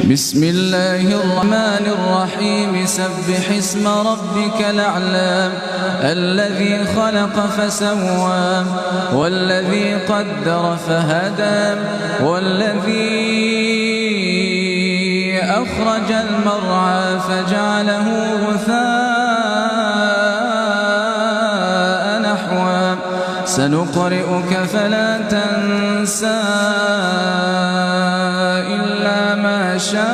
بسم الله الرحمن الرحيم سبح اسم ربك الأعلى الذي خلق فسوى والذي قدر فهدى والذي أخرج المرعى فجعله غثاء نحوا سنقرئك فلا تنسى إلا ما شاء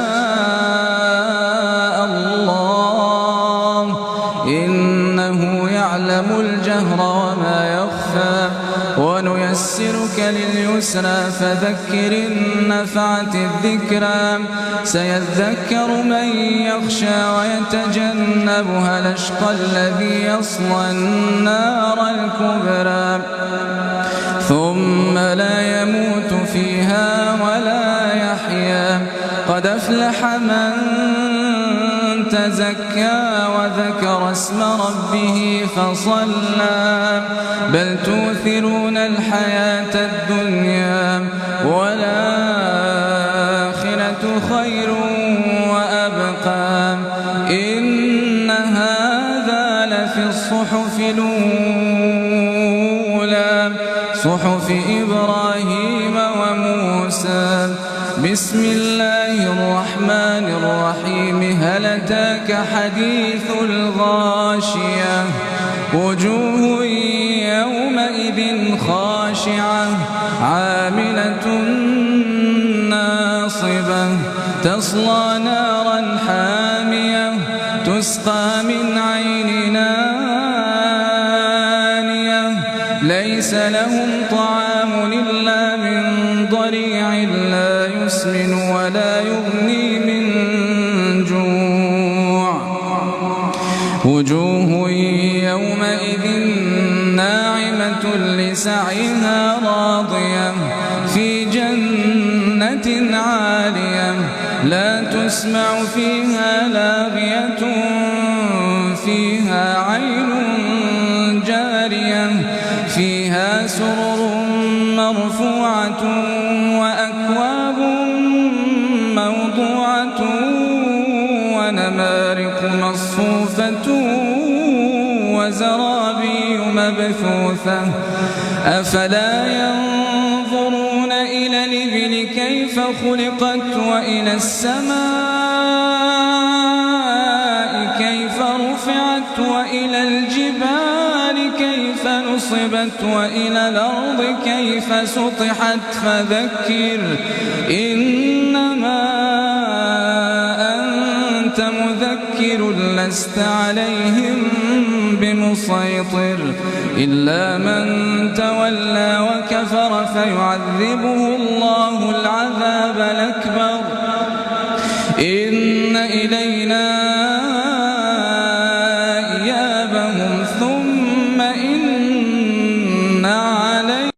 الله إنه يعلم الجهر وما يخفى ونيسرك لليسرى فذكر إن نفعت الذكرى سيذكر من يخشى ويتجنبها الأشقى الذي يصلى النار الكبرى ثم لا يموت فيها ولا يحيا قد أفلح من تزكى وذكر اسم ربه فصلى بل تؤثرون الحياة الدنيا والآخرة خير وأبقى إن هذا لفي الصحف الأولى صحف إبراهيم وموسى بسم الله الرحمن الرحيم هل أتاك حديث الغاشية وجوه يومئذ خاشعة عاملة ناصبة تصلى نارا حامية تسقى من عين آنية ليس لهم طعام إلا من ضريع لا يسمن ولا يغني من جوع وجوه يومئذ ناعمة لسعيها راضية في جنة عالية لا تسمع فيها لاغية فيها عين جارية فيها سرر مرفوعة وأكواب موضوعة ونمارق مصفوفة وزرابي مبثوثة أفلا ينظرون إلى الإبل كيف خلقت وإلى السماء كيف رفعت وإلى الجبال كيف نصبت وإلى الأرض كيف سطحت فذكر إنما أنت مذكر لست عليهم بمسيطر إلا من تولى وكفر فيعذبه الله العذاب الأكبر إن إلينا